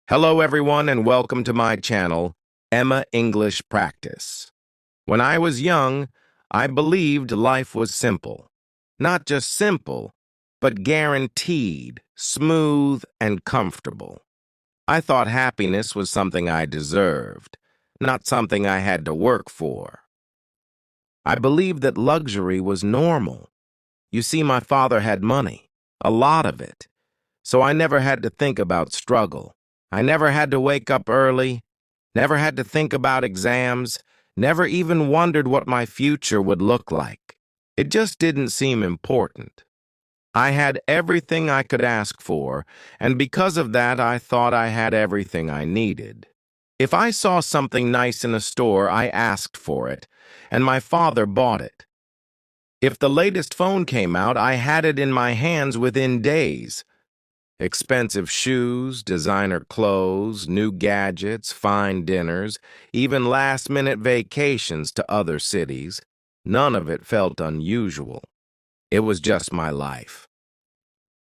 Hello, everyone, and welcome to my channel, Emma English Practice. When I was young, I believed life was simple. Not just simple, but guaranteed, smooth, and comfortable. I thought happiness was something I deserved, not something I had to work for. I believed that luxury was normal. You see, my father had money, a lot of it, so I never had to think about struggle. I never had to wake up early, never had to think about exams, never even wondered what my future would look like. It just didn't seem important. I had everything I could ask for, and because of that, I thought I had everything I needed. If I saw something nice in a store, I asked for it, and my father bought it. If the latest phone came out, I had it in my hands within days. Expensive shoes, designer clothes, new gadgets, fine dinners, even last-minute vacations to other cities. None of it felt unusual. It was just my life.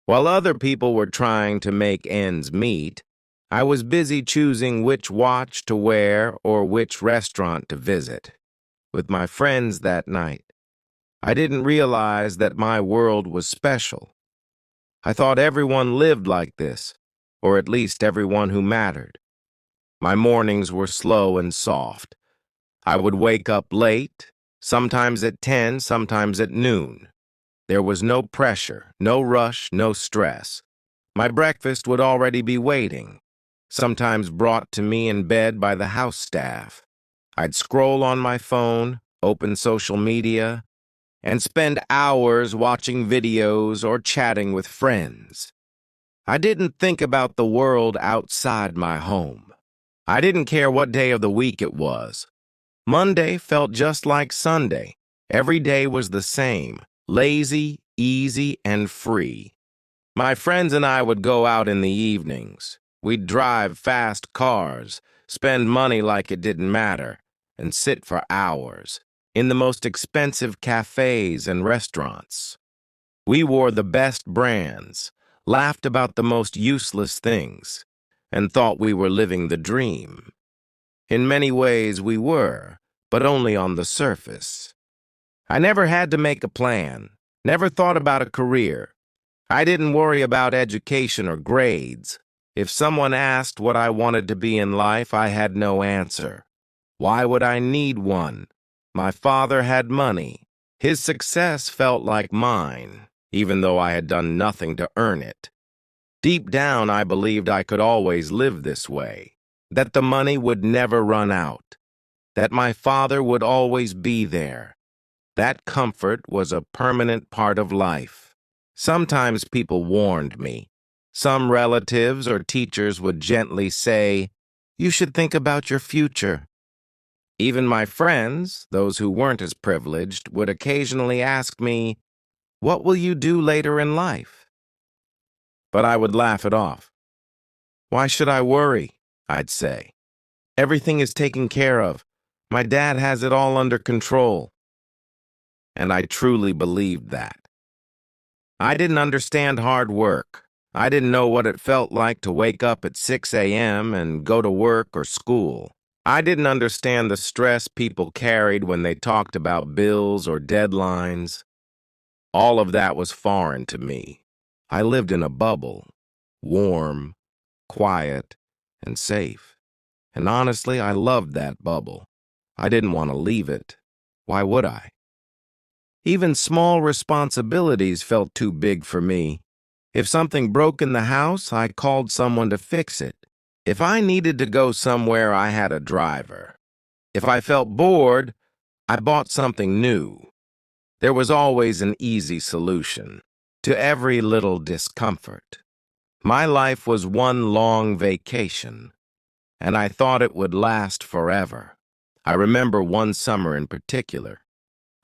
While other people were trying to make ends meet, I was busy choosing which watch to wear or which restaurant to visit. With my friends that night, I didn't realize that my world was special. I thought everyone lived like this, or at least everyone who mattered. My mornings were slow and soft. I would wake up late, sometimes at 10, sometimes at noon. There was no pressure, no rush, no stress. My breakfast would already be waiting, sometimes brought to me in bed by the house staff. I'd scroll on my phone, open social media, and spend hours watching videos or chatting with friends. I didn't think about the world outside my home. I didn't care what day of the week it was. Monday felt just like Sunday. Every day was the same, lazy, easy, and free. My friends and I would go out in the evenings. We'd drive fast cars, spend money like it didn't matter, and sit for hours in the most expensive cafes and restaurants. We wore the best brands, laughed about the most useless things, and thought we were living the dream. In many ways we were, but only on the surface. I never had to make a plan, never thought about a career. I didn't worry about education or grades. If someone asked what I wanted to be in life, I had no answer. Why would I need one? My father had money. His success felt like mine, even though I had done nothing to earn it. Deep down, I believed I could always live this way, that the money would never run out, that my father would always be there. That comfort was a permanent part of life. Sometimes people warned me. Some relatives or teachers would gently say, "You should think about your future." Even my friends, those who weren't as privileged, would occasionally ask me, "What will you do later in life?" But I would laugh it off. "Why should I worry?" I'd say. "Everything is taken care of. My dad has it all under control." And I truly believed that. I didn't understand hard work. I didn't know what it felt like to wake up at 6 a.m. and go to work or school. I didn't understand the stress people carried when they talked about bills or deadlines. All of that was foreign to me. I lived in a bubble, warm, quiet, and safe. And honestly, I loved that bubble. I didn't want to leave it. Why would I? Even small responsibilities felt too big for me. If something broke in the house, I called someone to fix it. If I needed to go somewhere, I had a driver. If I felt bored, I bought something new. There was always an easy solution to every little discomfort. My life was one long vacation, and I thought it would last forever. I remember one summer in particular.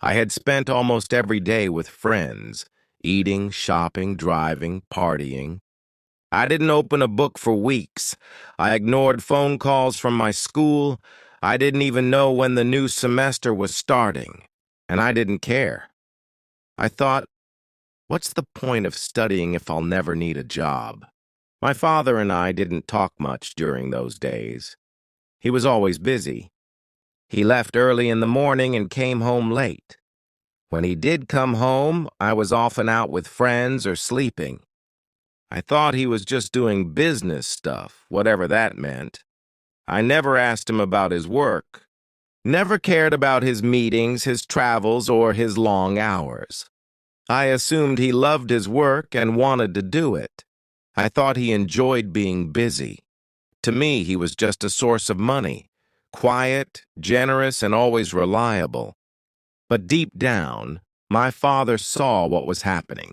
I had spent almost every day with friends, eating, shopping, driving, partying. I didn't open a book for weeks. I ignored phone calls from my school. I didn't even know when the new semester was starting, and I didn't care. I thought, what's the point of studying if I'll never need a job? My father and I didn't talk much during those days. He was always busy. He left early in the morning and came home late. When he did come home, I was often out with friends or sleeping. I thought he was just doing business stuff, whatever that meant. I never asked him about his work. Never cared about his meetings, his travels, or his long hours. I assumed he loved his work and wanted to do it. I thought he enjoyed being busy. To me, he was just a source of money, quiet, generous, and always reliable. But deep down, my father saw what was happening.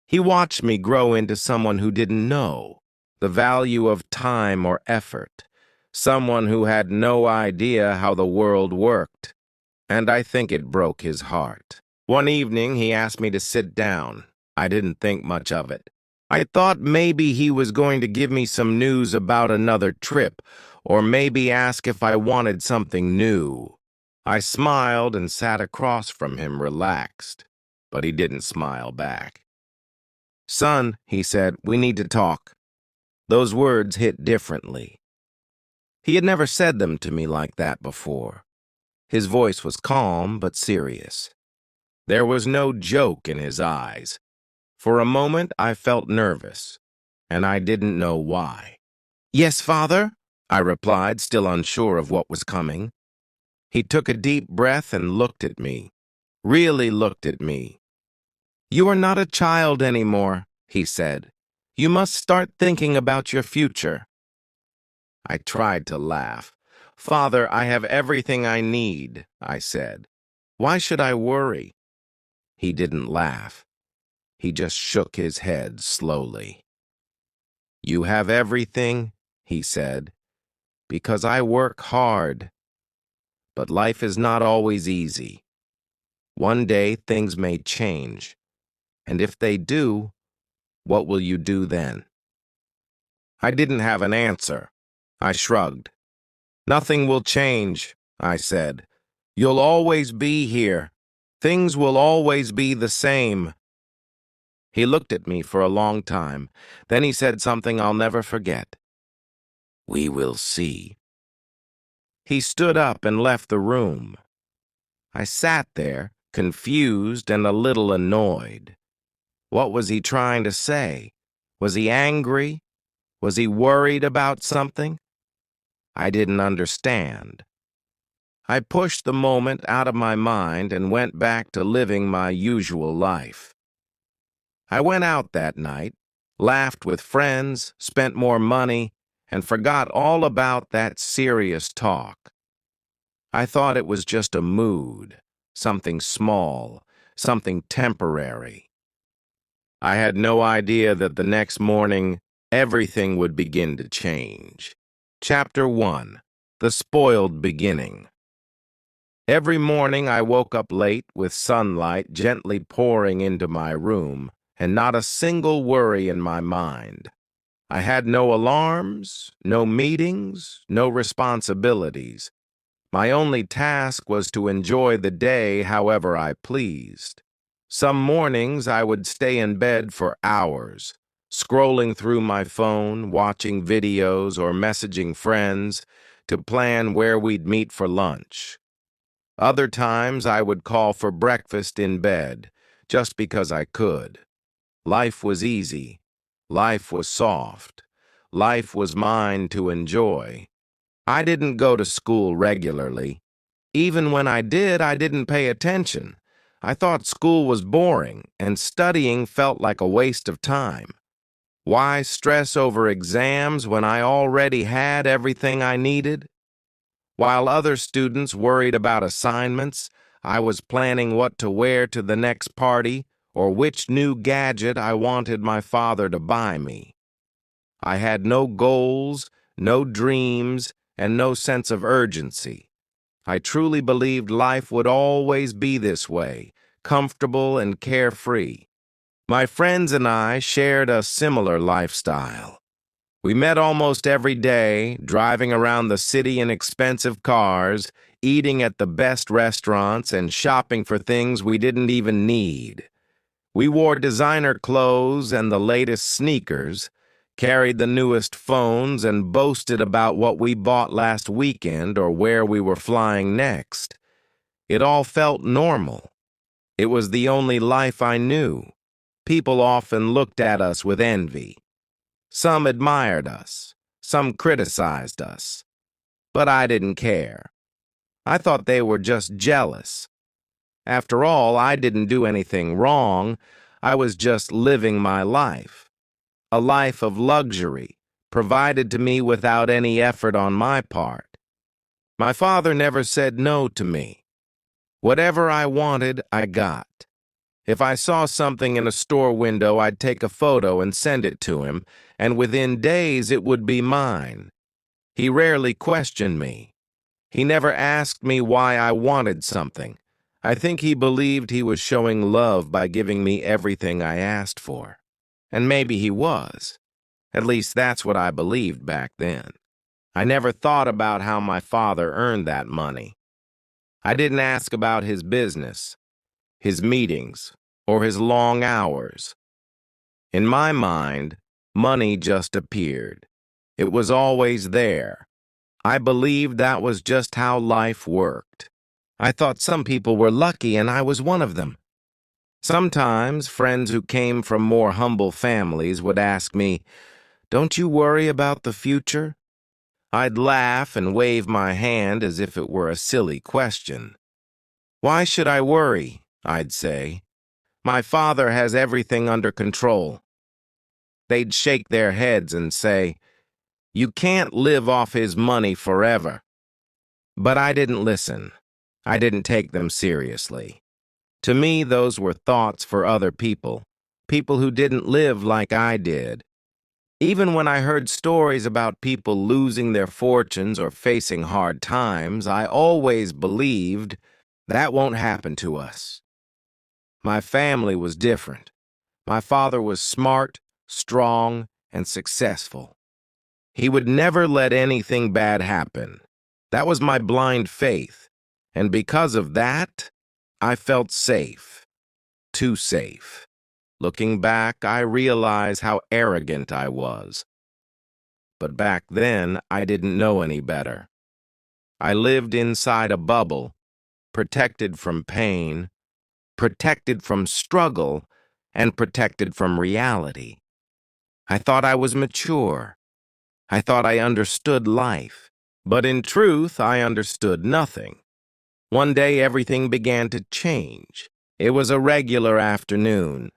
He watched me grow into someone who didn't know the value of time or effort, someone who had no idea how the world worked, and I think it broke his heart. One evening, he asked me to sit down. I didn't think much of it. I thought maybe he was going to give me some news about another trip, or maybe ask if I wanted something new. I smiled and sat across from him, relaxed, but he didn't smile back. "Son," he said, "we need to talk." Those words hit differently. He had never said them to me like that before. His voice was calm but serious. There was no joke in his eyes. For a moment, I felt nervous, and I didn't know why. "Yes, Father," I replied, still unsure of what was coming. He took a deep breath and looked at me, really looked at me. "You are not a child anymore," he said. "You must start thinking about your future." I tried to laugh. "Father, I have everything I need," I said. "Why should I worry?" He didn't laugh. He just shook his head slowly. "You have everything," he said, "because I work hard. But life is not always easy. One day things may change. And if they do, what will you do then?" I didn't have an answer. I shrugged. "Nothing will change," I said. "You'll always be here. Things will always be the same." He looked at me for a long time. Then he said something I'll never forget. "We will see." He stood up and left the room. I sat there, confused and a little annoyed. What was he trying to say? Was he angry? Was he worried about something? I didn't understand. I pushed the moment out of my mind and went back to living my usual life. I went out that night, laughed with friends, spent more money, and forgot all about that serious talk. I thought it was just a mood, something small, something temporary. I had no idea that the next morning, everything would begin to change. Chapter 1: The Spoiled Beginning. Every morning I woke up late with sunlight gently pouring into my room and not a single worry in my mind. I had no alarms, no meetings, no responsibilities. My only task was to enjoy the day however I pleased. Some mornings I would stay in bed for hours, scrolling through my phone, watching videos, or messaging friends to plan where we'd meet for lunch. Other times I would call for breakfast in bed, just because I could. Life was easy. Life was soft. Life was mine to enjoy. I didn't go to school regularly. Even when I did, I didn't pay attention. I thought school was boring, and studying felt like a waste of time. Why stress over exams when I already had everything I needed? While other students worried about assignments, I was planning what to wear to the next party or which new gadget I wanted my father to buy me. I had no goals, no dreams, and no sense of urgency. I truly believed life would always be this way, comfortable and carefree. My friends and I shared a similar lifestyle. We met almost every day, driving around the city in expensive cars, eating at the best restaurants, and shopping for things we didn't even need. We wore designer clothes and the latest sneakers, carried the newest phones, and boasted about what we bought last weekend or where we were flying next. It all felt normal. It was the only life I knew. People often looked at us with envy. Some admired us. Some criticized us. But I didn't care. I thought they were just jealous. After all, I didn't do anything wrong. I was just living my life. A life of luxury, provided to me without any effort on my part. My father never said no to me. Whatever I wanted, I got. If I saw something in a store window, I'd take a photo and send it to him, and within days it would be mine. He rarely questioned me. He never asked me why I wanted something. I think he believed he was showing love by giving me everything I asked for. And maybe he was. At least that's what I believed back then. I never thought about how my father earned that money. I didn't ask about his business, his meetings, or his long hours. In my mind, money just appeared. It was always there. I believed that was just how life worked. I thought some people were lucky, and I was one of them. Sometimes, friends who came from more humble families would ask me, "Don't you worry about the future?" I'd laugh and wave my hand as if it were a silly question. "Why should I worry?" I'd say. "My father has everything under control." They'd shake their heads and say, "You can't live off his money forever." But I didn't listen. I didn't take them seriously. To me, those were thoughts for other people, people who didn't live like I did. Even when I heard stories about people losing their fortunes or facing hard times, I always believed that won't happen to us. My family was different. My father was smart, strong, and successful. He would never let anything bad happen. That was my blind faith. And because of that, I felt safe. Too safe. Looking back, I realize how arrogant I was. But back then, I didn't know any better. I lived inside a bubble, protected from pain, protected from struggle, and protected from reality. I thought I was mature. I thought I understood life. But in truth, I understood nothing. One day, everything began to change. It was a regular afternoon.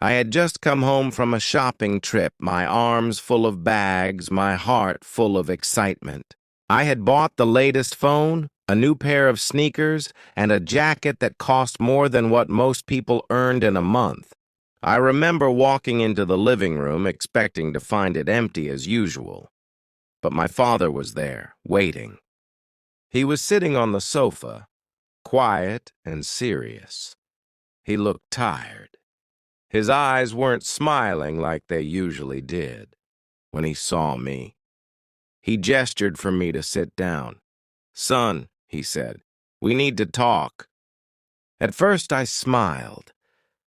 I had just come home from a shopping trip, my arms full of bags, my heart full of excitement. I had bought the latest phone, a new pair of sneakers, and a jacket that cost more than what most people earned in a month. I remember walking into the living room expecting to find it empty as usual. But my father was there, waiting. He was sitting on the sofa, quiet and serious. He looked tired. His eyes weren't smiling like they usually did when he saw me. He gestured for me to sit down. "Son," he said, "we need to talk." At first I smiled.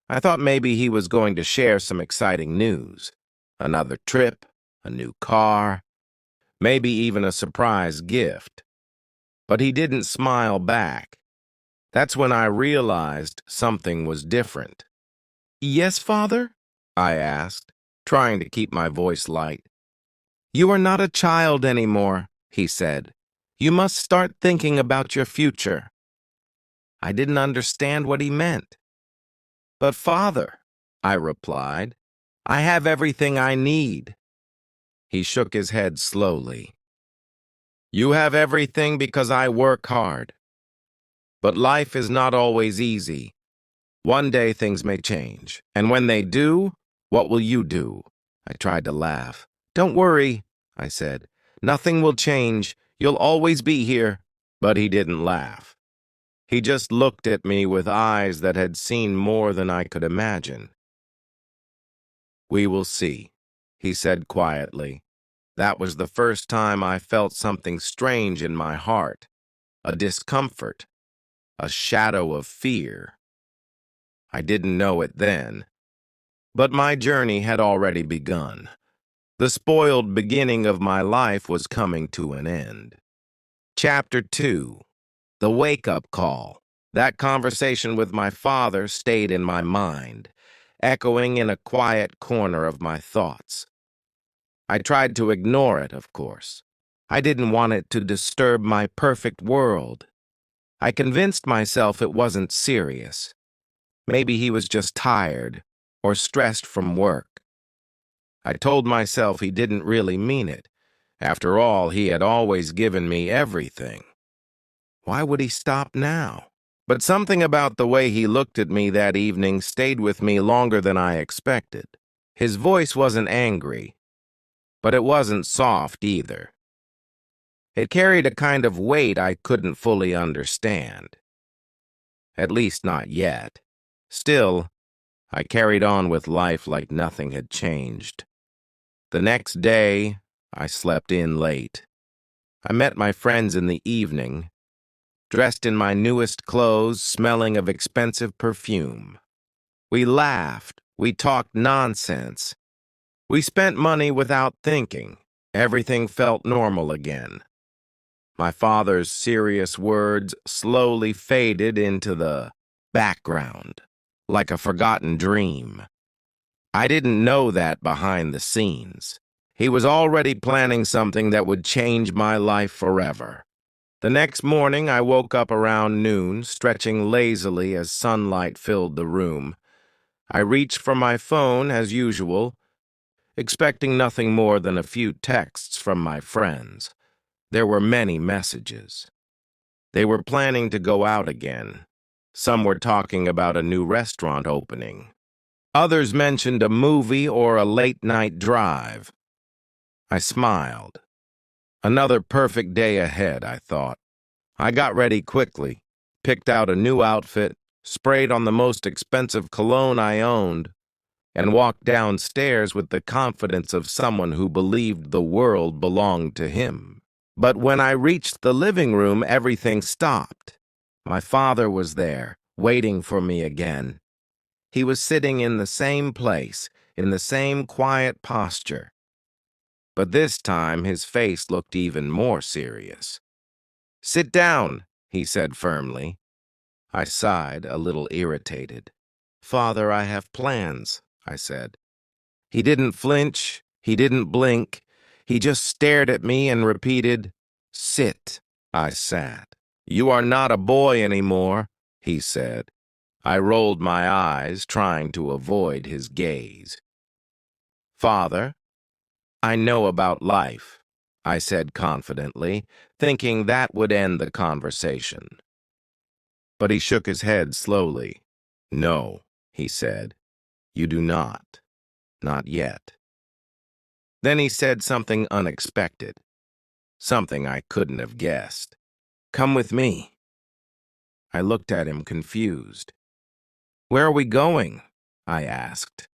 I thought maybe he was going to share some exciting news. Another trip, a new car, maybe even a surprise gift. But he didn't smile back. That's when I realized something was different. "Yes, Father?" I asked, trying to keep my voice light. "You are not a child anymore," he said. "You must start thinking about your future." I didn't understand what he meant. "But Father," I replied, "I have everything I need." He shook his head slowly. "You have everything because I work hard. But life is not always easy. One day things may change, and when they do, what will you do?" I tried to laugh. "Don't worry," I said. "Nothing will change. You'll always be here." But he didn't laugh. He just looked at me with eyes that had seen more than I could imagine. "We will see," he said quietly. That was the first time I felt something strange in my heart, a discomfort, a shadow of fear. I didn't know it then, but my journey had already begun. The spoiled beginning of my life was coming to an end. Chapter 2. The Wake-Up Call. That conversation with my father stayed in my mind, echoing in a quiet corner of my thoughts. I tried to ignore it, of course. I didn't want it to disturb my perfect world. I convinced myself it wasn't serious. Maybe he was just tired or stressed from work. I told myself he didn't really mean it. After all, he had always given me everything. Why would he stop now? But something about the way he looked at me that evening stayed with me longer than I expected. His voice wasn't angry, but it wasn't soft either. It carried a kind of weight I couldn't fully understand. At least not yet. Still, I carried on with life like nothing had changed. The next day, I slept in late. I met my friends in the evening, dressed in my newest clothes, smelling of expensive perfume. We laughed, we talked nonsense. We spent money without thinking. Everything felt normal again. My father's serious words slowly faded into the background, like a forgotten dream. I didn't know that behind the scenes. He was already planning something that would change my life forever. The next morning, I woke up around noon, stretching lazily as sunlight filled the room. I reached for my phone as usual, expecting nothing more than a few texts from my friends. There were many messages. They were planning to go out again. Some were talking about a new restaurant opening. Others mentioned a movie or a late-night drive. I smiled. Another perfect day ahead, I thought. I got ready quickly, picked out a new outfit, sprayed on the most expensive cologne I owned, and walked downstairs with the confidence of someone who believed the world belonged to him. But when I reached the living room, everything stopped. My father was there, waiting for me again. He was sitting in the same place, in the same quiet posture. But this time his face looked even more serious. "Sit down," he said firmly. I sighed, a little irritated. "Father, I have plans," I said. He didn't flinch, he didn't blink. He just stared at me and repeated, "Sit." I sat. "You are not a boy anymore," he said. I rolled my eyes, trying to avoid his gaze. "Father, I know about life," I said confidently, thinking that would end the conversation. But he shook his head slowly. "No," he said, "you do not. Not yet." Then he said something unexpected, something I couldn't have guessed. "Come with me." I looked at him confused. "Where are we going?" I asked.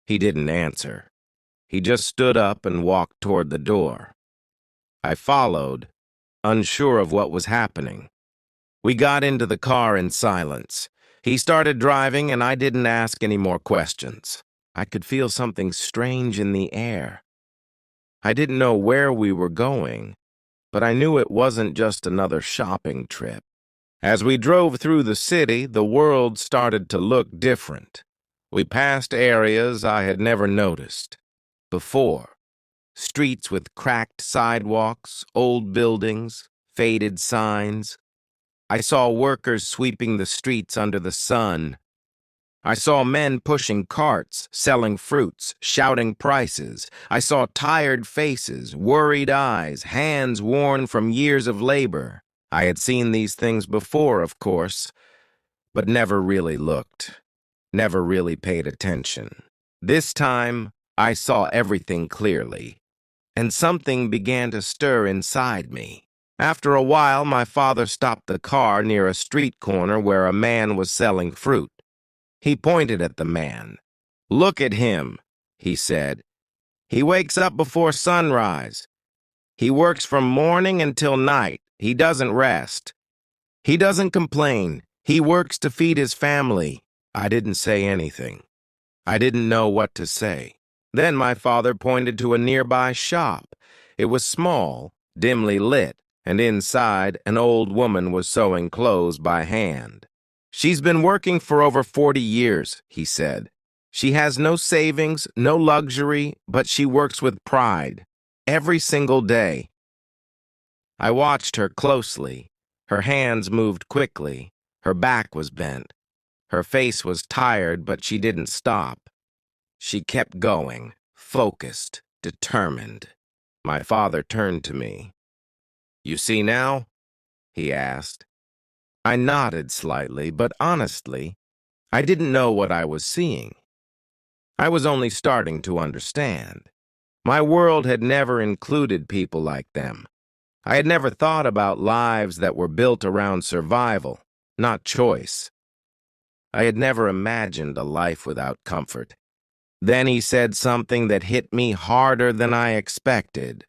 He didn't answer. He just stood up and walked toward the door. I followed, unsure of what was happening. We got into the car in silence. He started driving, and I didn't ask any more questions. I could feel something strange in the air. I didn't know where we were going, but I knew it wasn't just another shopping trip. As we drove through the city, the world started to look different. We passed areas I had never noticed before. Streets with cracked sidewalks, old buildings, faded signs. I saw workers sweeping the streets under the sun. I saw men pushing carts, selling fruits, shouting prices. I saw tired faces, worried eyes, hands worn from years of labor. I had seen these things before, of course, but never really looked, never really paid attention. This time, I saw everything clearly, and something began to stir inside me. After a while, my father stopped the car near a street corner where a man was selling fruit. He pointed at the man. "Look at him," he said. "He wakes up before sunrise. He works from morning until night. He doesn't rest. He doesn't complain. He works to feed his family." I didn't say anything. I didn't know what to say. Then my father pointed to a nearby shop. It was small, dimly lit, and inside an old woman was sewing clothes by hand. "She's been working for over 40 years," he said. "She has no savings, no luxury, but she works with pride, every single day." I watched her closely. Her hands moved quickly. Her back was bent. Her face was tired, but she didn't stop. She kept going, focused, determined. My father turned to me. "You see now?" he asked. I nodded slightly, but honestly, I didn't know what I was seeing. I was only starting to understand. My world had never included people like them. I had never thought about lives that were built around survival, not choice. I had never imagined a life without comfort. Then he said something that hit me harder than I expected.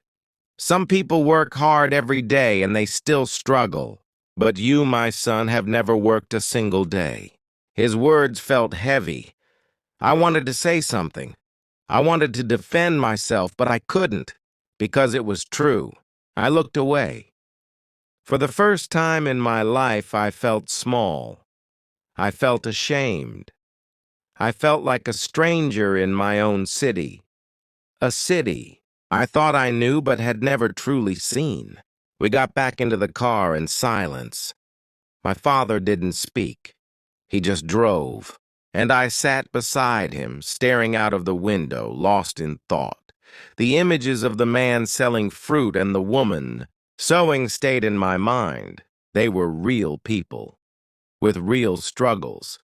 "Some people work hard every day and they still struggle. But you, my son, have never worked a single day." His words felt heavy. I wanted to say something. I wanted to defend myself, but I couldn't, because it was true. I looked away. For the first time in my life, I felt small. I felt ashamed. I felt like a stranger in my own city. A city I thought I knew but had never truly seen. We got back into the car in silence. My father didn't speak. He just drove, and I sat beside him, staring out of the window, lost in thought. The images of the man selling fruit and the woman sewing stayed in my mind. They were real people, with real struggles.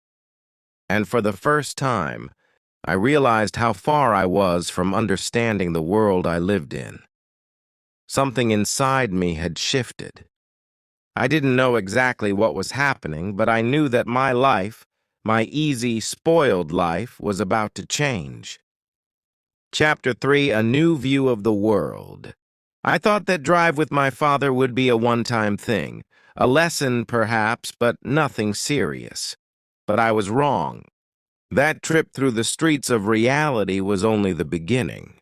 And for the first time, I realized how far I was from understanding the world I lived in. Something inside me had shifted. I didn't know exactly what was happening, but I knew that my life, my easy, spoiled life, was about to change. Chapter 3, A New View of the World. I thought that drive with my father would be a one-time thing, a lesson perhaps, but nothing serious. But I was wrong. That trip through the streets of reality was only the beginning.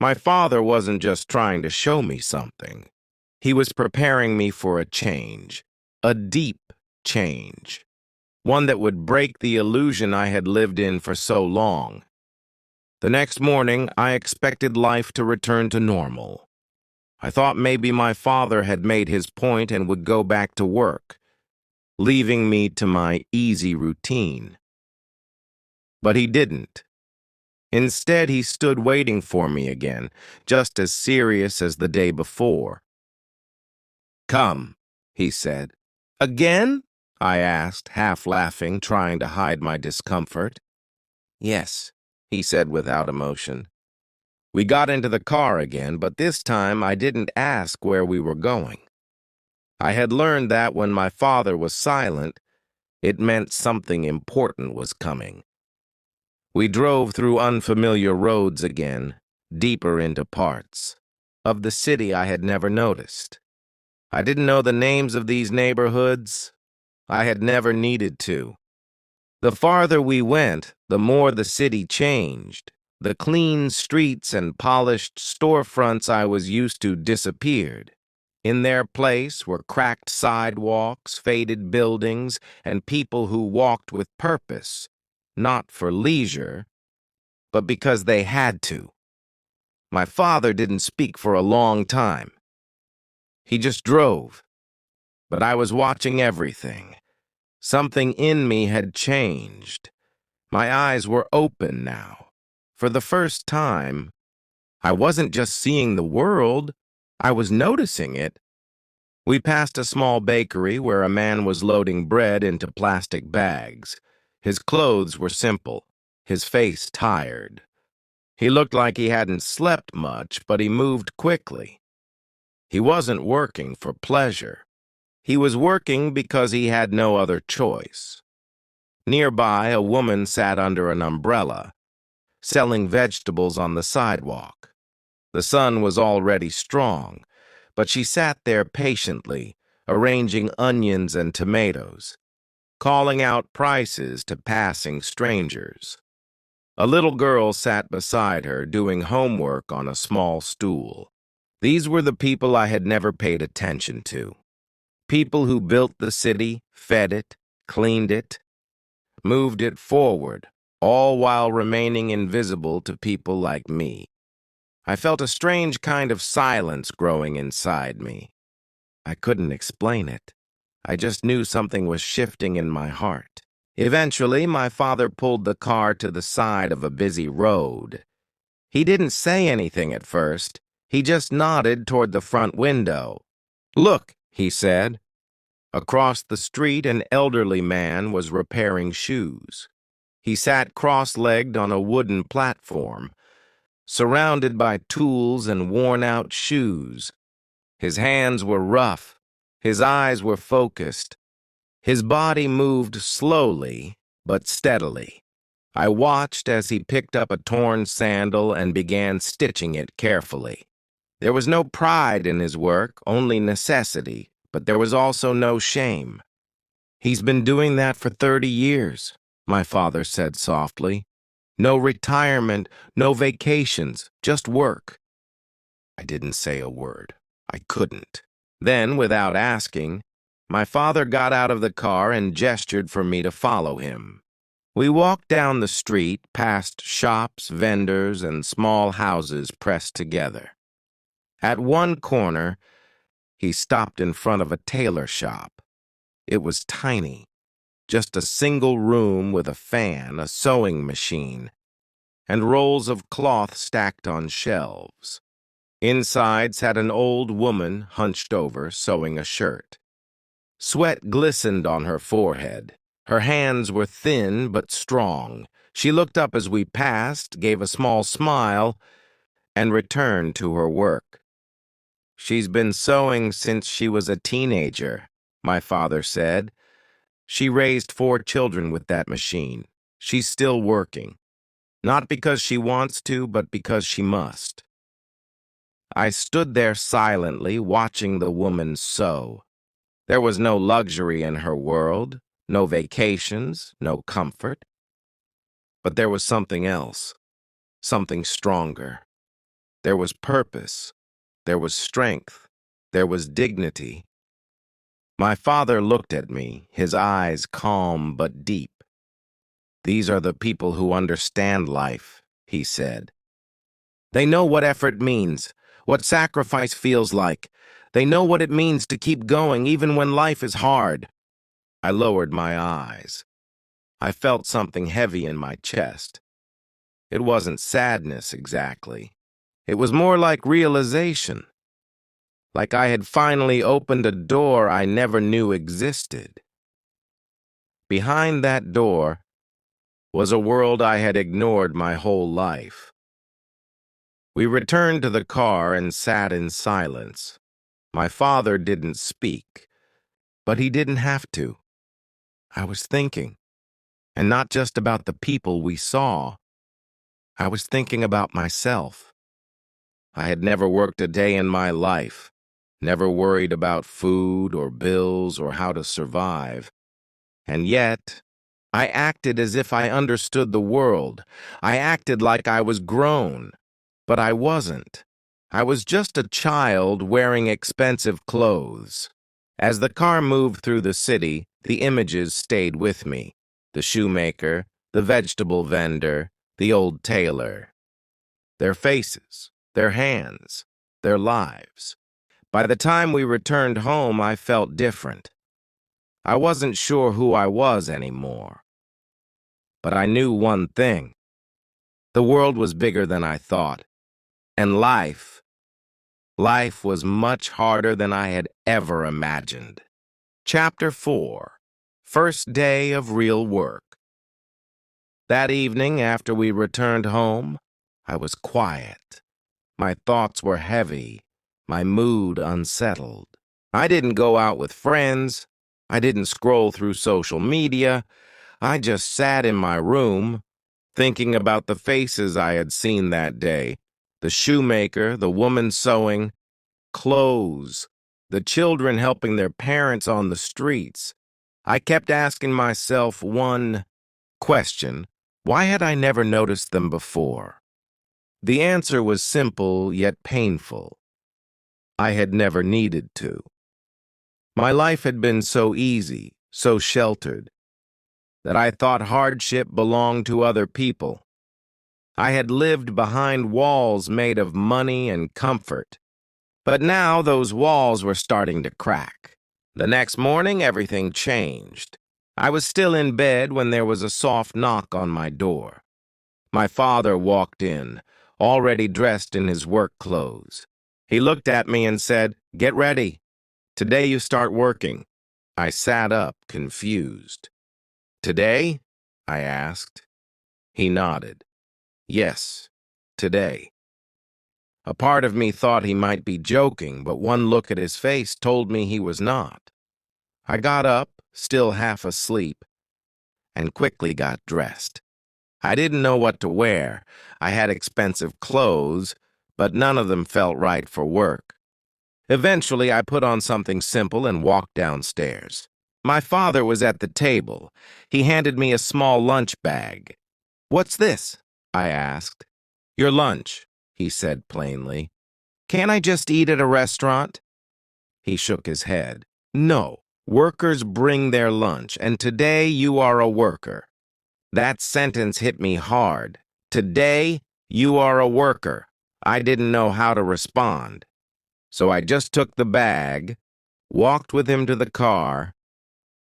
My father wasn't just trying to show me something. He was preparing me for a change, a deep change, one that would break the illusion I had lived in for so long. The next morning, I expected life to return to normal. I thought maybe my father had made his point and would go back to work, leaving me to my easy routine. But he didn't. Instead, he stood waiting for me again, just as serious as the day before. "Come," he said. "Again?" I asked, half laughing, trying to hide my discomfort. "Yes," he said without emotion. We got into the car again, but this time I didn't ask where we were going. I had learned that when my father was silent, it meant something important was coming. We drove through unfamiliar roads again, deeper into parts of the city I had never noticed. I didn't know the names of these neighborhoods. I had never needed to. The farther we went, the more the city changed. The clean streets and polished storefronts I was used to disappeared. In their place were cracked sidewalks, faded buildings, and people who walked with purpose, not for leisure, but because they had to. My father didn't speak for a long time. He just drove. But I was watching everything. Something in me had changed. My eyes were open now. For the first time, I wasn't just seeing the world, I was noticing it. We passed a small bakery where a man was loading bread into plastic bags. His clothes were simple, his face tired. He looked like he hadn't slept much, but he moved quickly. He wasn't working for pleasure. He was working because he had no other choice. Nearby, a woman sat under an umbrella, selling vegetables on the sidewalk. The sun was already strong, but she sat there patiently, arranging onions and tomatoes, calling out prices to passing strangers. A little girl sat beside her, doing homework on a small stool. These were the people I had never paid attention to. People who built the city, fed it, cleaned it, moved it forward, all while remaining invisible to people like me. I felt a strange kind of silence growing inside me. I couldn't explain it. I just knew something was shifting in my heart. Eventually, my father pulled the car to the side of a busy road. He didn't say anything at first. He just nodded toward the front window. "Look," he said. Across the street, an elderly man was repairing shoes. He sat cross-legged on a wooden platform, surrounded by tools and worn-out shoes. His hands were rough. His eyes were focused. His body moved slowly, but steadily. I watched as he picked up a torn sandal and began stitching it carefully. There was no pride in his work, only necessity, but there was also no shame. "He's been doing that for 30 years, my father said softly. "No retirement, no vacations, just work." I didn't say a word. I couldn't. Then, without asking, my father got out of the car and gestured for me to follow him. We walked down the street, past shops, vendors, and small houses pressed together. At one corner, he stopped in front of a tailor shop. It was tiny, just a single room with a fan, a sewing machine, and rolls of cloth stacked on shelves. Inside sat an old woman hunched over, sewing a shirt. Sweat glistened on her forehead. Her hands were thin but strong. She looked up as we passed, gave a small smile, and returned to her work. "She's been sewing since she was a teenager," my father said. "She raised 4 children with that machine. She's still working. Not because she wants to, but because she must." I stood there silently, watching the woman sew. There was no luxury in her world, no vacations, no comfort. But there was something else, something stronger. There was purpose. There was strength. There was dignity. My father looked at me, his eyes calm but deep. "These are the people who understand life," he said. "They know what effort means, what sacrifice feels like. They know what it means to keep going even when life is hard." I lowered my eyes. I felt something heavy in my chest. It wasn't sadness exactly. It was more like realization. Like I had finally opened a door I never knew existed. Behind that door was a world I had ignored my whole life. We returned to the car and sat in silence. My father didn't speak, but he didn't have to. I was thinking, and not just about the people we saw. I was thinking about myself. I had never worked a day in my life, never worried about food or bills or how to survive. And yet, I acted as if I understood the world. I acted like I was grown, but I wasn't. I was just a child wearing expensive clothes. As the car moved through the city, the images stayed with me. The shoemaker, the vegetable vendor, the old tailor. Their faces, their hands, their lives. By the time we returned home, I felt different. I wasn't sure who I was anymore. But I knew one thing. The world was bigger than I thought. And life was much harder than I had ever imagined. Chapter 4. First Day of Real Work. That evening, after we returned home, I was quiet. My thoughts were heavy, my mood unsettled. I didn't go out with friends. I didn't scroll through social media. I just sat in my room, thinking about the faces I had seen that day. The shoemaker, the woman sewing, clothes, the children helping their parents on the streets. I kept asking myself one question. Why had I never noticed them before? The answer was simple yet painful. I had never needed to. My life had been so easy, so sheltered, that I thought hardship belonged to other people. I had lived behind walls made of money and comfort. But now those walls were starting to crack. The next morning, everything changed. I was still in bed when there was a soft knock on my door. My father walked in, already dressed in his work clothes. He looked at me and said, "Get ready. Today you start working." I sat up, confused. "Today?" I asked. He nodded. "Yes, today." A part of me thought he might be joking, but one look at his face told me he was not. I got up, still half asleep, and quickly got dressed. I didn't know what to wear. I had expensive clothes, but none of them felt right for work. Eventually, I put on something simple and walked downstairs. My father was at the table. He handed me a small lunch bag. "What's this?" I asked. "Your lunch," he said plainly. "Can't I just eat at a restaurant?" He shook his head. "No, workers bring their lunch, and today you are a worker." That sentence hit me hard. Today, you are a worker. I didn't know how to respond. So I just took the bag, walked with him to the car,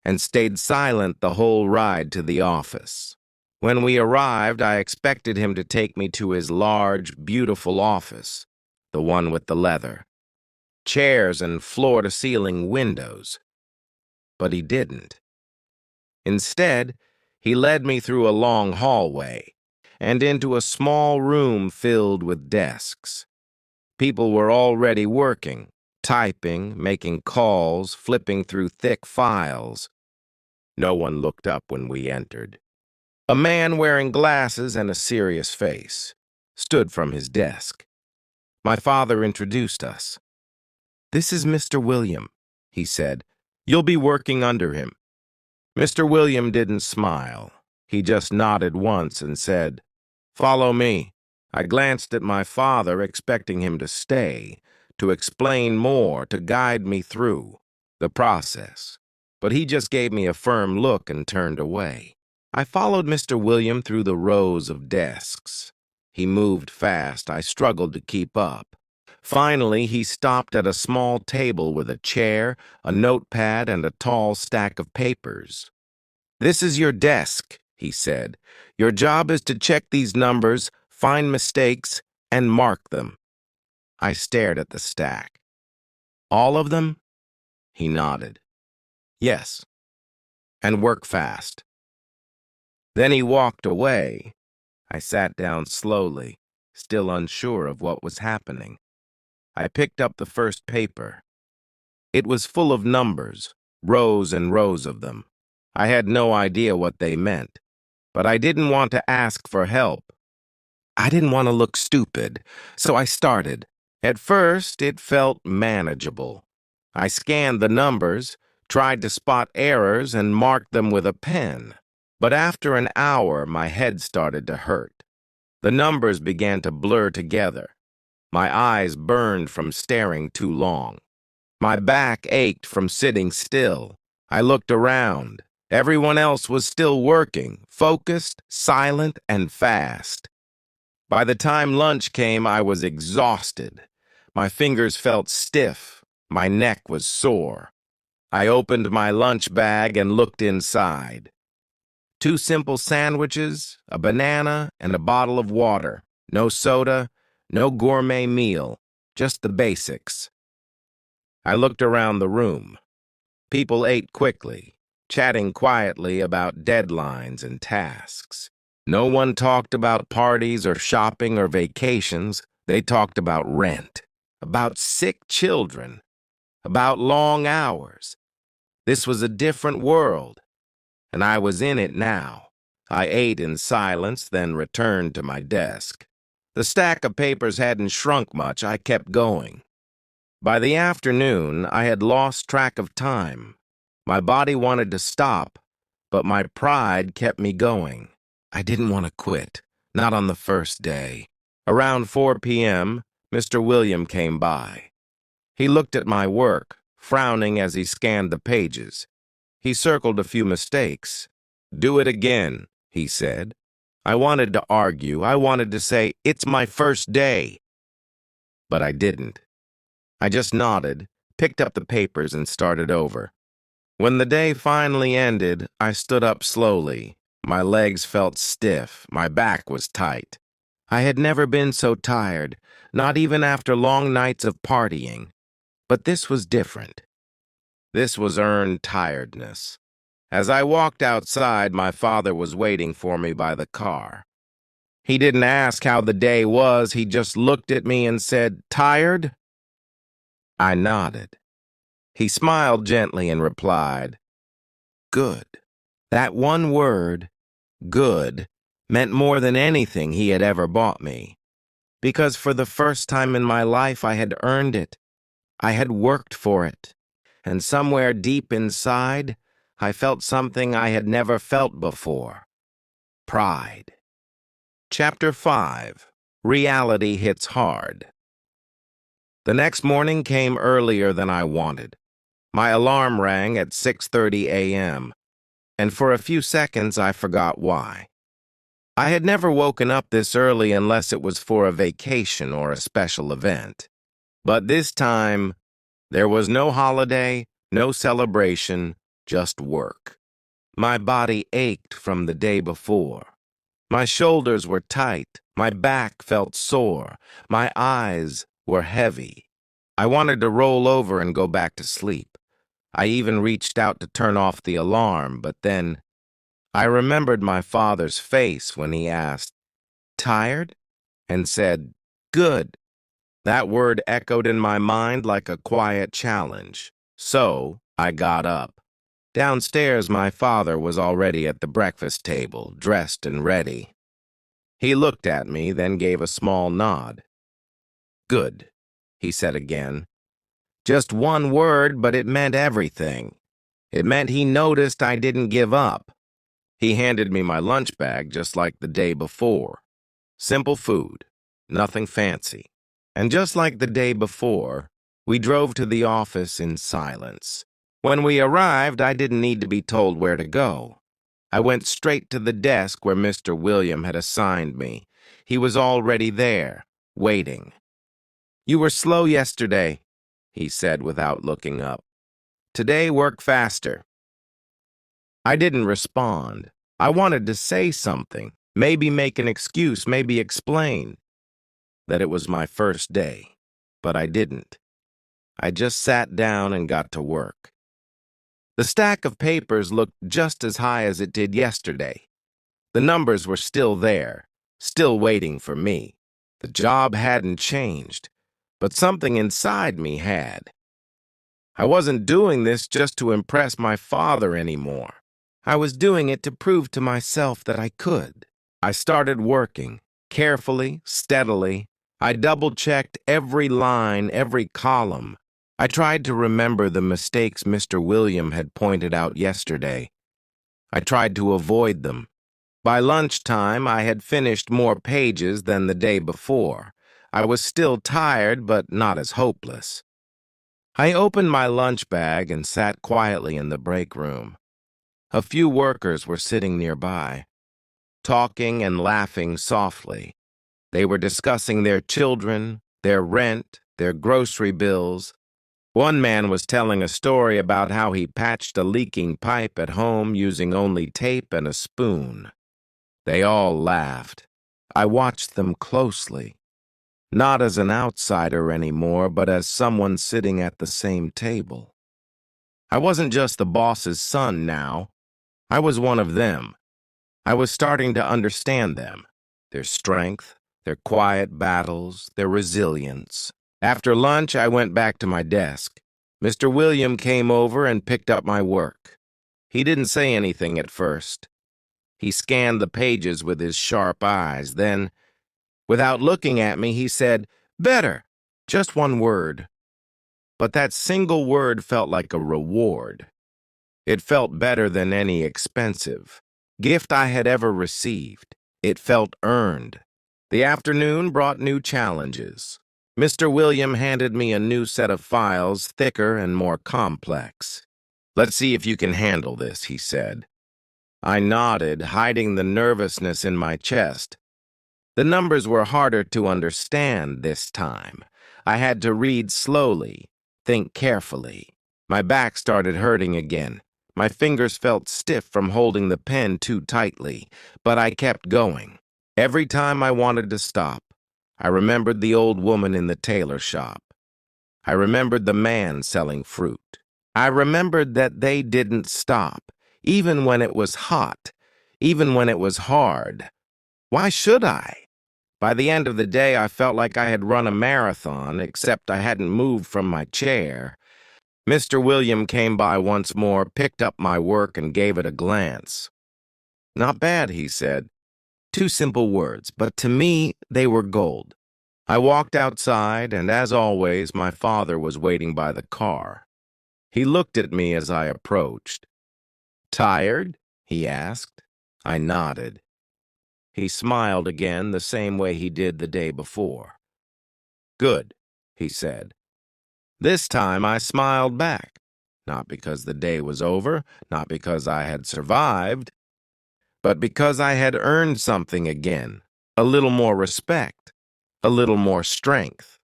and stayed silent the whole ride to the office. When we arrived, I expected him to take me to his large, beautiful office, the one with the leather, chairs and floor-to-ceiling windows. But he didn't. Instead, he led me through a long hallway and into a small room filled with desks. People were already working, typing, making calls, flipping through thick files. No one looked up when we entered. A man wearing glasses and a serious face stood from his desk. My father introduced us. "This is Mr. William," he said. "You'll be working under him." Mr. William didn't smile. He just nodded once and said, "Follow me." I glanced at my father, expecting him to stay, to explain more, to guide me through the process. But he just gave me a firm look and turned away. I followed Mr. William through the rows of desks. He moved fast. I struggled to keep up. Finally, he stopped at a small table with a chair, a notepad, and a tall stack of papers. "This is your desk," he said. "Your job is to check these numbers, find mistakes, and mark them." I stared at the stack. "All of them?" He nodded. "Yes. And work fast." Then he walked away. I sat down slowly, still unsure of what was happening. I picked up the first paper. It was full of numbers, rows and rows of them. I had no idea what they meant, but I didn't want to ask for help. I didn't want to look stupid, so I started. At first, it felt manageable. I scanned the numbers, tried to spot errors, and marked them with a pen. But after an hour, my head started to hurt. The numbers began to blur together. My eyes burned from staring too long. My back ached from sitting still. I looked around. Everyone else was still working, focused, silent, and fast. By the time lunch came, I was exhausted. My fingers felt stiff. My neck was sore. I opened my lunch bag and looked inside. 2 simple sandwiches, a banana, and a bottle of water. No soda, no gourmet meal, just the basics. I looked around the room. People ate quickly, chatting quietly about deadlines and tasks. No one talked about parties or shopping or vacations. They talked about rent, about sick children, about long hours. This was a different world, and I was in it now. I ate in silence, then returned to my desk. The stack of papers hadn't shrunk much. I kept going. By the afternoon, I had lost track of time. My body wanted to stop, but my pride kept me going. I didn't want to quit, not on the first day. Around 4 p.m., Mr. William came by. He looked at my work, frowning as he scanned the pages. He circled a few mistakes. "Do it again," he said. I wanted to argue. I wanted to say, "It's my first day." But I didn't. I just nodded, picked up the papers, and started over. When the day finally ended, I stood up slowly. My legs felt stiff. My back was tight. I had never been so tired, not even after long nights of partying. But this was different. This was earned tiredness. As I walked outside, my father was waiting for me by the car. He didn't ask how the day was. He just looked at me and said, "Tired?" I nodded. He smiled gently and replied, "Good." That one word, "good," meant more than anything he had ever bought me. Because for the first time in my life, I had earned it. I had worked for it. And somewhere deep inside, I felt something I had never felt before. Pride. Chapter 5. Reality Hits Hard. The next morning came earlier than I wanted. My alarm rang at 6:30 a.m., and for a few seconds I forgot why. I had never woken up this early unless it was for a vacation or a special event. But this time, there was no holiday, no celebration, just work. My body ached from the day before. My shoulders were tight, my back felt sore, my eyes were heavy. I wanted to roll over and go back to sleep. I even reached out to turn off the alarm, but then I remembered my father's face when he asked, "Tired?" and said, "Good." That word echoed in my mind like a quiet challenge. So I got up. Downstairs, my father was already at the breakfast table, dressed and ready. He looked at me, then gave a small nod. "Good," he said again. Just one word, but it meant everything. It meant he noticed I didn't give up. He handed me my lunch bag just like the day before. Simple food, nothing fancy. And just like the day before, we drove to the office in silence. When we arrived, I didn't need to be told where to go. I went straight to the desk where Mr. William had assigned me. He was already there, waiting. "You were slow yesterday," he said without looking up. "Today, work faster." I didn't respond. I wanted to say something, maybe make an excuse, maybe explain that it was my first day, but I didn't. I just sat down and got to work. The stack of papers looked just as high as it did yesterday. The numbers were still there, still waiting for me. The job hadn't changed, but something inside me had. I wasn't doing this just to impress my father anymore. I was doing it to prove to myself that I could. I started working, carefully, steadily. I double-checked every line, every column. I tried to remember the mistakes Mr. William had pointed out yesterday. I tried to avoid them. By lunchtime, I had finished more pages than the day before. I was still tired, but not as hopeless. I opened my lunch bag and sat quietly in the break room. A few workers were sitting nearby, talking and laughing softly. They were discussing their children, their rent, their grocery bills. One man was telling a story about how he patched a leaking pipe at home using only tape and a spoon. They all laughed. I watched them closely, not as an outsider anymore, but as someone sitting at the same table. I wasn't just the boss's son now. I was one of them. I was starting to understand them, their strength, their quiet battles, their resilience. After lunch, I went back to my desk. Mr. William came over and picked up my work. He didn't say anything at first. He scanned the pages with his sharp eyes. Then, without looking at me, he said, "Better." Just one word. But that single word felt like a reward. It felt better than any expensive, gift I had ever received. It felt earned. The afternoon brought new challenges. Mr. William handed me a new set of files, thicker and more complex. "Let's see if you can handle this," he said. I nodded, hiding the nervousness in my chest. The numbers were harder to understand this time. I had to read slowly, think carefully. My back started hurting again. My fingers felt stiff from holding the pen too tightly, but I kept going. Every time I wanted to stop, I remembered the old woman in the tailor shop. I remembered the man selling fruit. I remembered that they didn't stop, even when it was hot, even when it was hard. Why should I? By the end of the day, I felt like I had run a marathon, except I hadn't moved from my chair. Mr. William came by once more, picked up my work, and gave it a glance. "Not bad," he said. 2 simple words, but to me, they were gold. I walked outside, and as always, my father was waiting by the car. He looked at me as I approached. "Tired?" he asked. I nodded. He smiled again the same way he did the day before. "Good," he said. This time I smiled back, not because the day was over, not because I had survived, but because I had earned something again, a little more respect, a little more strength,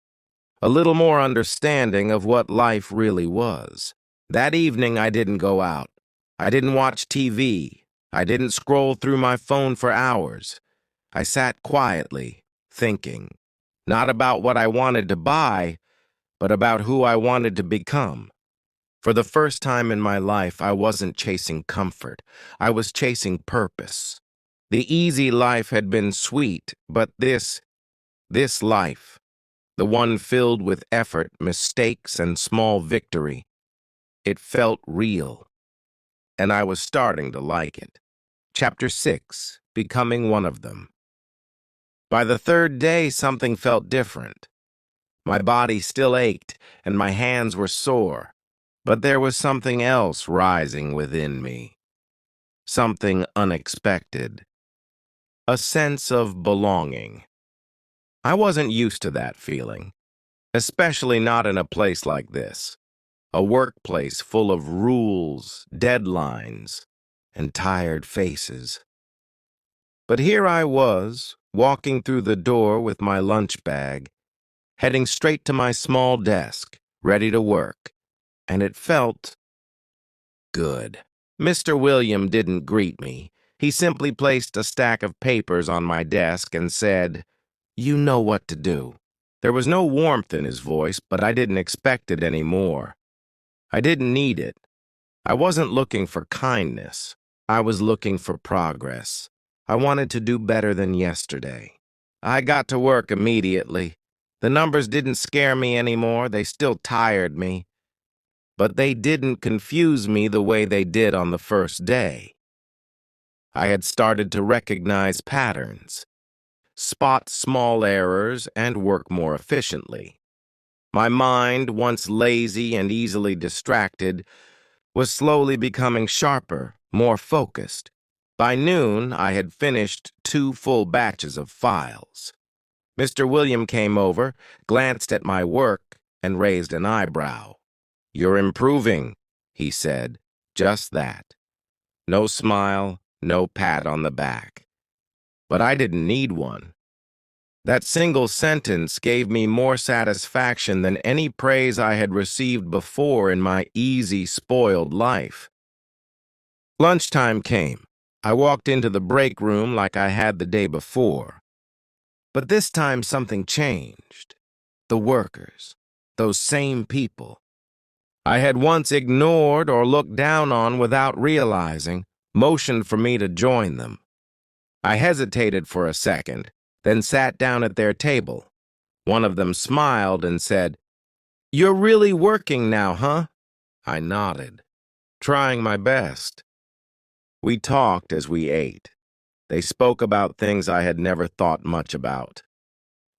a little more understanding of what life really was. That evening I didn't go out. I didn't watch TV. I didn't scroll through my phone for hours. I sat quietly, thinking, not about what I wanted to buy, but about who I wanted to become. For the first time in my life, I wasn't chasing comfort. I was chasing purpose. The easy life had been sweet, but this life, the one filled with effort, mistakes, and small victory, it felt real, and I was starting to like it. Chapter 6, Becoming One of Them. By the third day, something felt different. My body still ached, and my hands were sore, but there was something else rising within me. Something unexpected. A sense of belonging. I wasn't used to that feeling, especially not in a place like this. A workplace full of rules, deadlines, and tired faces. But here I was, walking through the door with my lunch bag, heading straight to my small desk, ready to work, and it felt good. Mr. William didn't greet me. He simply placed a stack of papers on my desk and said, "You know what to do." There was no warmth in his voice, but I didn't expect it anymore. I didn't need it. I wasn't looking for kindness. I was looking for progress. I wanted to do better than yesterday. I got to work immediately. The numbers didn't scare me anymore. They still tired me. But they didn't confuse me the way they did on the first day. I had started to recognize patterns, spot small errors, and work more efficiently. My mind, once lazy and easily distracted, was slowly becoming sharper, more focused. By noon, I had finished 2 full batches of files. Mr. William came over, glanced at my work, and raised an eyebrow. "You're improving," he said. Just that. No smile, no pat on the back. But I didn't need one. That single sentence gave me more satisfaction than any praise I had received before in my easy, spoiled life. Lunchtime came. I walked into the break room like I had the day before. But this time something changed. The workers, those same people I had once ignored or looked down on without realizing, motioned for me to join them. I hesitated for a second, then sat down at their table. One of them smiled and said, "You're really working now, huh?" I nodded, trying my best. We talked as we ate. They spoke about things I had never thought much about.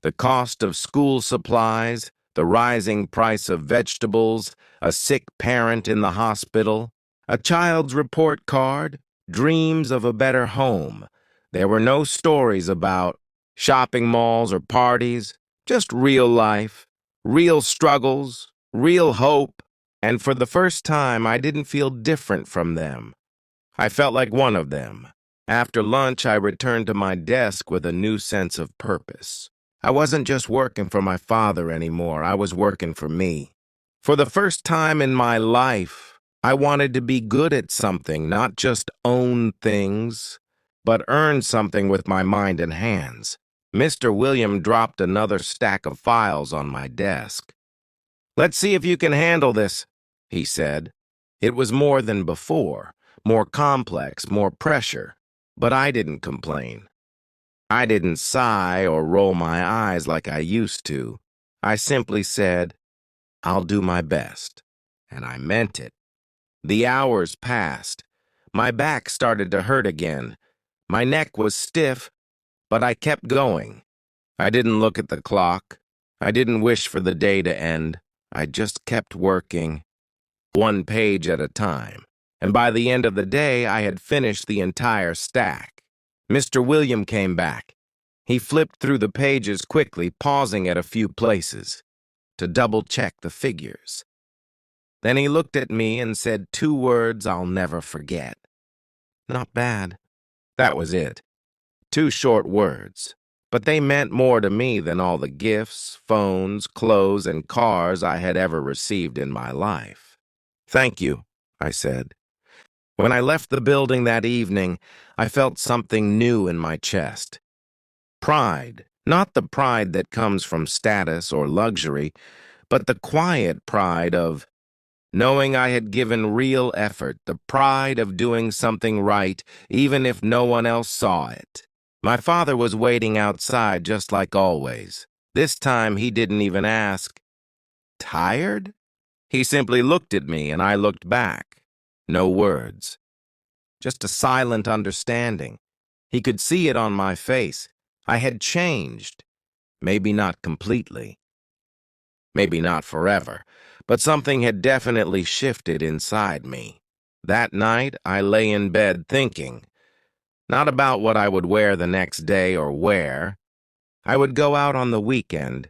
The cost of school supplies, the rising price of vegetables, a sick parent in the hospital, a child's report card, dreams of a better home. There were no stories about shopping malls or parties, just real life, real struggles, real hope. And for the first time, I didn't feel different from them. I felt like one of them. After lunch, I returned to my desk with a new sense of purpose. I wasn't just working for my father anymore, I was working for me. For the first time in my life, I wanted to be good at something, not just own things, but earn something with my mind and hands. Mr. William dropped another stack of files on my desk. "Let's see if you can handle this," he said. It was more than before, more complex, more pressure, but I didn't complain. I didn't sigh or roll my eyes like I used to. I simply said, "I'll do my best." And I meant it. The hours passed. My back started to hurt again. My neck was stiff, but I kept going. I didn't look at the clock. I didn't wish for the day to end. I just kept working, one page at a time. And by the end of the day, I had finished the entire stack. Mr. William came back. He flipped through the pages quickly, pausing at a few places to double-check the figures. Then he looked at me and said 2 words I'll never forget. "Not bad." That was it. 2 short words. But they meant more to me than all the gifts, phones, clothes, and cars I had ever received in my life. "Thank you," I said. When I left the building that evening, I felt something new in my chest. Pride, not the pride that comes from status or luxury, but the quiet pride of knowing I had given real effort, the pride of doing something right, even if no one else saw it. My father was waiting outside just like always. This time he didn't even ask, "Tired?" He simply looked at me and I looked back. No words. Just a silent understanding. He could see it on my face. I had changed. Maybe not completely. Maybe not forever. But something had definitely shifted inside me. That night, I lay in bed thinking, not about what I would wear the next day or where I would go out on the weekend,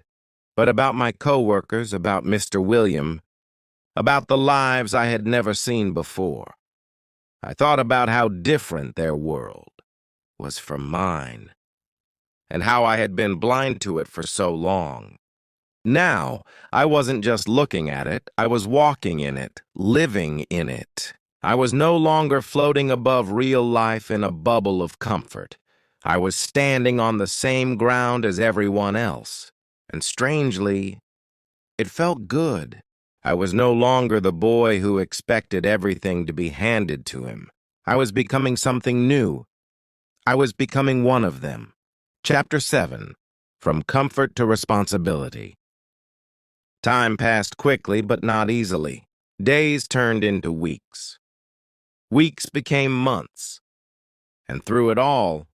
but about my coworkers, about Mr. William, about the lives I had never seen before. I thought about how different their world was from mine, and how I had been blind to it for so long. Now, I wasn't just looking at it, I was walking in it, living in it. I was no longer floating above real life in a bubble of comfort. I was standing on the same ground as everyone else. And strangely, it felt good. I was no longer the boy who expected everything to be handed to him. I was becoming something new. I was becoming one of them. Chapter 7. From Comfort to Responsibility. Time passed quickly, but not easily. Days turned into weeks. Weeks became months. And through it all,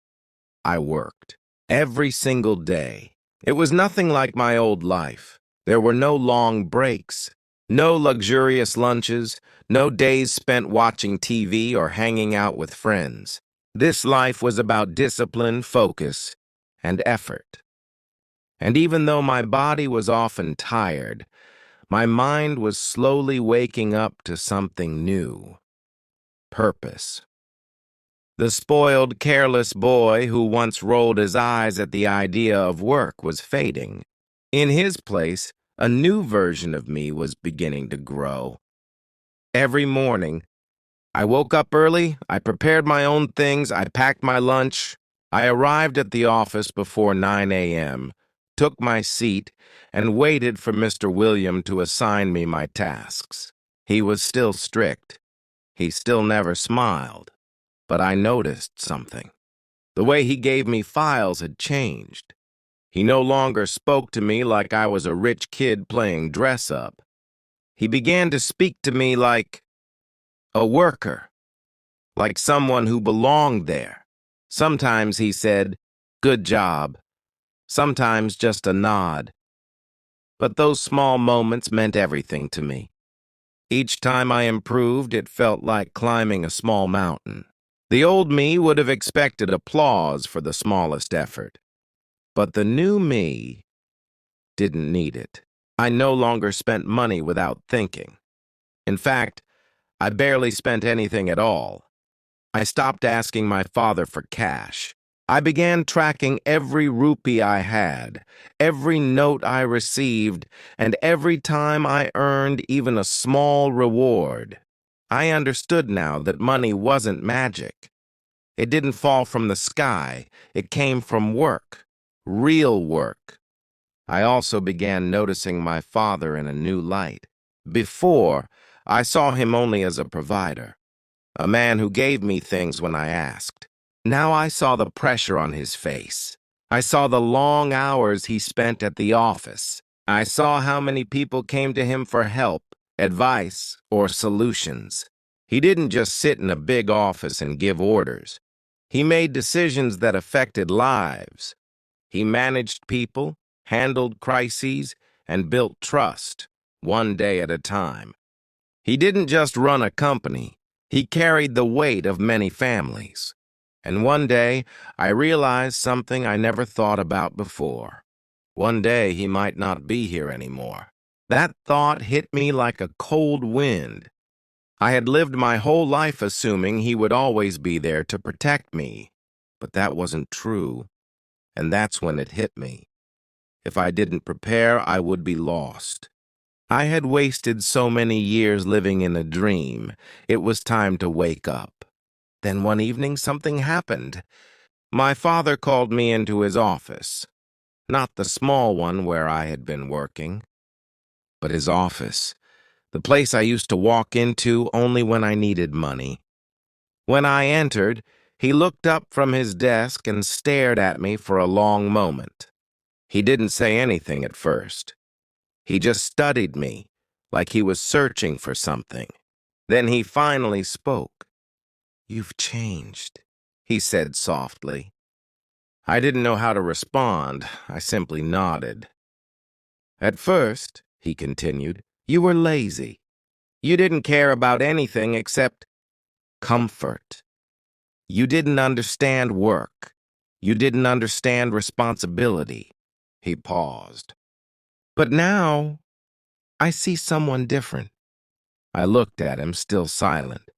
I worked. Every single day. It was nothing like my old life. There were no long breaks, no luxurious lunches, no days spent watching TV or hanging out with friends. This life was about discipline, focus, and effort. And even though my body was often tired, my mind was slowly waking up to something new. Purpose. The spoiled, careless boy who once rolled his eyes at the idea of work was fading. In his place, a new version of me was beginning to grow. Every morning, I woke up early, I prepared my own things, I packed my lunch. I arrived at the office before 9 a.m., took my seat, and waited for Mr. William to assign me my tasks. He was still strict. He still never smiled. But I noticed something. The way he gave me files had changed. He no longer spoke to me like I was a rich kid playing dress-up. He began to speak to me like a worker, like someone who belonged there. Sometimes he said, "Good job." Sometimes just a nod. But those small moments meant everything to me. Each time I improved, it felt like climbing a small mountain. The old me would have expected applause for the smallest effort, but the new me didn't need it. I no longer spent money without thinking. In fact, I barely spent anything at all. I stopped asking my father for cash. I began tracking every rupee I had, every note I received, and every time I earned even a small reward. I understood now that money wasn't magic. It didn't fall from the sky. It came from work, real work. I also began noticing my father in a new light. Before, I saw him only as a provider, a man who gave me things when I asked. Now I saw the pressure on his face. I saw the long hours he spent at the office. I saw how many people came to him for help, advice, or solutions. He didn't just sit in a big office and give orders. He made decisions that affected lives. He managed people, handled crises, and built trust, one day at a time. He didn't just run a company. He carried the weight of many families. And one day, I realized something I never thought about before. One day, he might not be here anymore. That thought hit me like a cold wind. I had lived my whole life assuming he would always be there to protect me. But that wasn't true. And that's when it hit me. If I didn't prepare, I would be lost. I had wasted so many years living in a dream. It was time to wake up. Then one evening, something happened. My father called me into his office. Not the small one where I had been working, but his office, the place I used to walk into only when I needed money. When I entered, he looked up from his desk and stared at me for a long moment. He didn't say anything at first. He just studied me, like he was searching for something. Then he finally spoke. "You've changed," he said softly. I didn't know how to respond. I simply nodded. "At first," he continued, "you were lazy. You didn't care about anything except comfort. You didn't understand work. You didn't understand responsibility." He paused. "But now, I see someone different." I looked at him, still silent.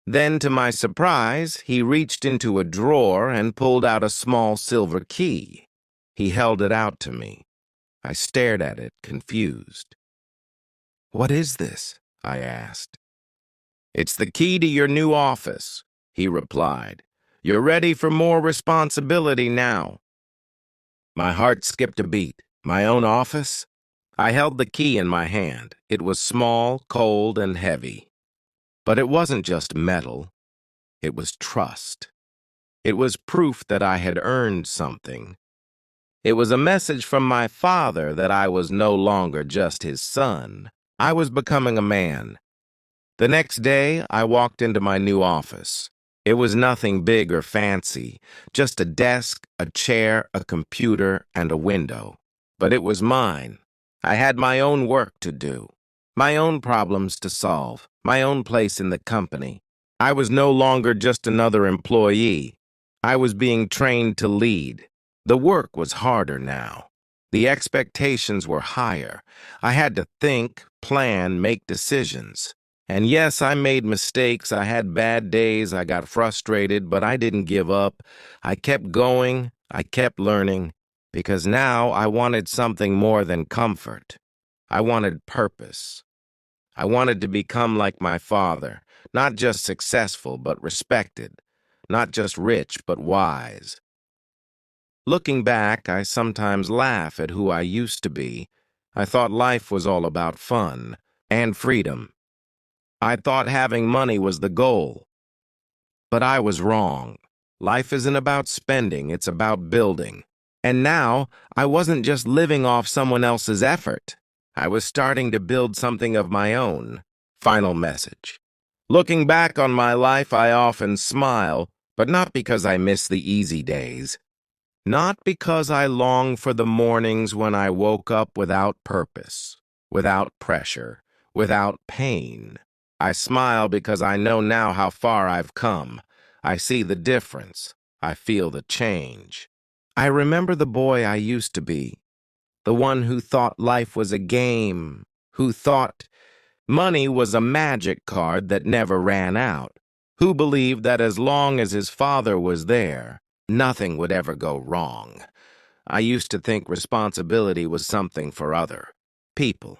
Then, to my surprise, he reached into a drawer and pulled out a small silver key. He held it out to me. I stared at it, confused. "What is this?" I asked. "It's the key to your new office," he replied. "You're ready for more responsibility now." My heart skipped a beat. My own office? I held the key in my hand. It was small, cold, and heavy. But it wasn't just metal. It was trust. It was proof that I had earned something. It was a message from my father that I was no longer just his son. I was becoming a man. The next day, I walked into my new office. It was nothing big or fancy, just a desk, a chair, a computer, and a window. But it was mine. I had my own work to do, my own problems to solve, my own place in the company. I was no longer just another employee. I was being trained to lead. The work was harder now. The expectations were higher. I had to think, plan, make decisions. And yes, I made mistakes. I had bad days. I got frustrated, but I didn't give up. I kept going. I kept learning. Because now I wanted something more than comfort. I wanted purpose. I wanted to become like my father, not just successful, but respected, not just rich, but wise. Looking back, I sometimes laugh at who I used to be. I thought life was all about fun and freedom. I thought having money was the goal. But I was wrong. Life isn't about spending, it's about building. And now, I wasn't just living off someone else's effort. I was starting to build something of my own. Final message. Looking back on my life, I often smile, but not because I miss the easy days. Not because I long for the mornings when I woke up without purpose, without pressure, without pain. I smile because I know now how far I've come. I see the difference. I feel the change. I remember the boy I used to be, the one who thought life was a game, who thought money was a magic card that never ran out, who believed that as long as his father was there, nothing would ever go wrong. I used to think responsibility was something for other people.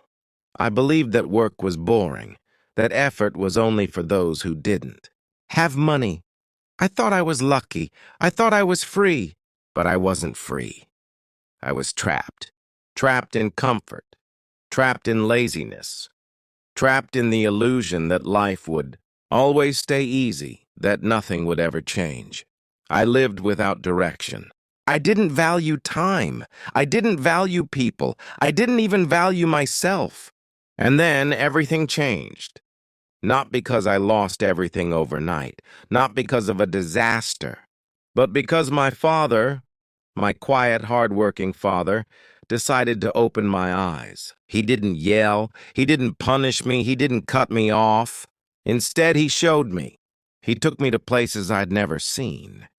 I believed that work was boring, that effort was only for those who didn't have money. I thought I was lucky. I thought I was free, but I wasn't free. I was trapped. Trapped in comfort. Trapped in laziness. Trapped in the illusion that life would always stay easy, that nothing would ever change. I lived without direction. I didn't value time. I didn't value people. I didn't even value myself. And then everything changed. Not because I lost everything overnight, not because of a disaster, but because my father, my quiet, hard-working father, decided to open my eyes. He didn't yell, he didn't punish me, he didn't cut me off. Instead, he showed me. He took me to places I'd never seen.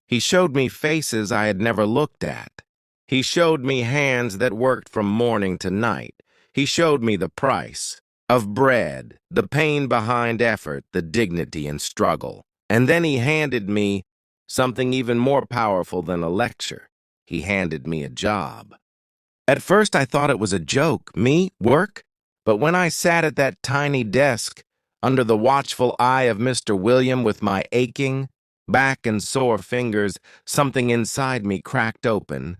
He showed me faces I had never looked at. He showed me hands that worked from morning to night. He showed me the price of bread, the pain behind effort, the dignity in struggle. And then he handed me something even more powerful than a lecture. He handed me a job. At first I thought it was a joke, me, work? But when I sat at that tiny desk, under the watchful eye of Mr. William with my aching back and sore fingers, something inside me cracked open.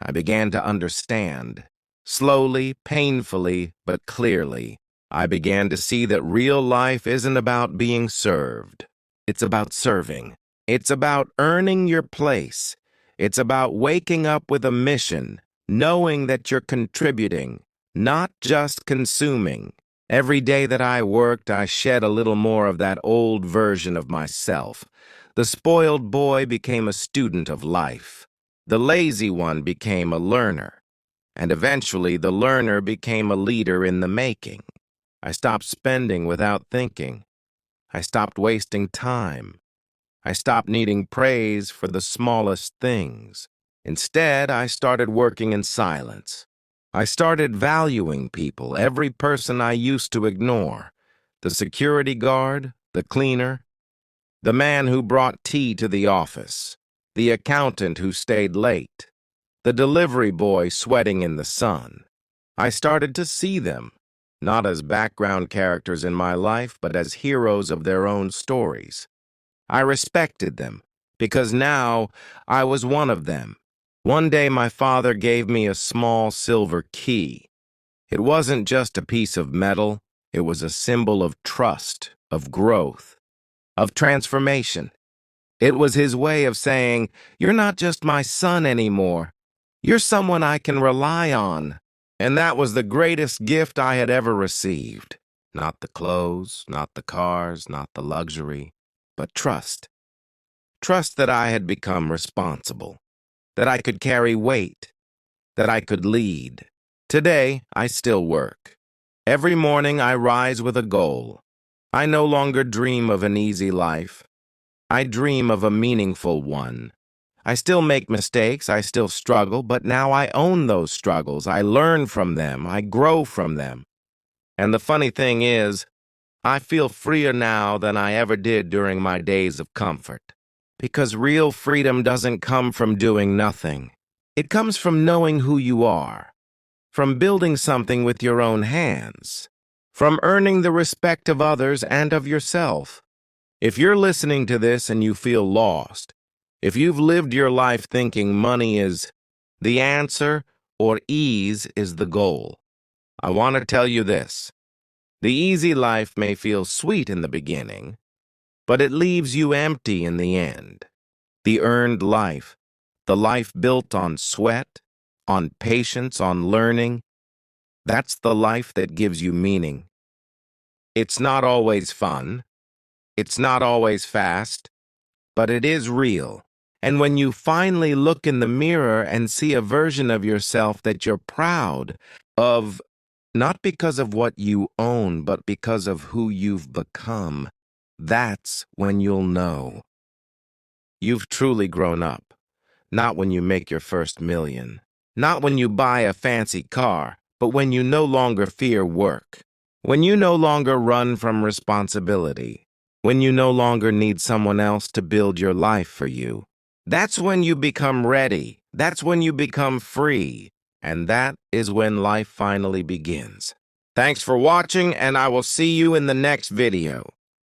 I began to understand. Slowly, painfully, but clearly, I began to see that real life isn't about being served. It's about serving. It's about earning your place. It's about waking up with a mission, knowing that you're contributing, not just consuming. Every day that I worked, I shed a little more of that old version of myself. The spoiled boy became a student of life. The lazy one became a learner. And eventually, the learner became a leader in the making. I stopped spending without thinking. I stopped wasting time. I stopped needing praise for the smallest things. Instead, I started working in silence. I started valuing people, every person I used to ignore. The security guard, the cleaner, the man who brought tea to the office, the accountant who stayed late, the delivery boy sweating in the sun. I started to see them, not as background characters in my life, but as heroes of their own stories. I respected them, because now I was one of them. One day my father gave me a small silver key. It wasn't just a piece of metal, it was a symbol of trust, of growth, of transformation. It was his way of saying, "You're not just my son anymore. You're someone I can rely on." And that was the greatest gift I had ever received. Not the clothes, not the cars, not the luxury, but trust. Trust that I had become responsible, that I could carry weight, that I could lead. Today, I still work. Every morning, I rise with a goal. I no longer dream of an easy life. I dream of a meaningful one. I still make mistakes, I still struggle, but now I own those struggles. I learn from them, I grow from them. And the funny thing is, I feel freer now than I ever did during my days of comfort. Because real freedom doesn't come from doing nothing. It comes from knowing who you are, from building something with your own hands, from earning the respect of others and of yourself. If you're listening to this and you feel lost, if you've lived your life thinking money is the answer or ease is the goal, I want to tell you this. The easy life may feel sweet in the beginning, but it leaves you empty in the end. The earned life, the life built on sweat, on patience, on learning, that's the life that gives you meaning. It's not always fun. It's not always fast, but it is real. And when you finally look in the mirror and see a version of yourself that you're proud of, not because of what you own, but because of who you've become, that's when you'll know. You've truly grown up. Not when you make your first million. Not when you buy a fancy car, but when you no longer fear work. When you no longer run from responsibility. When you no longer need someone else to build your life for you. That's when you become ready. That's when you become free. And that is when life finally begins. Thanks for watching, and I will see you in the next video.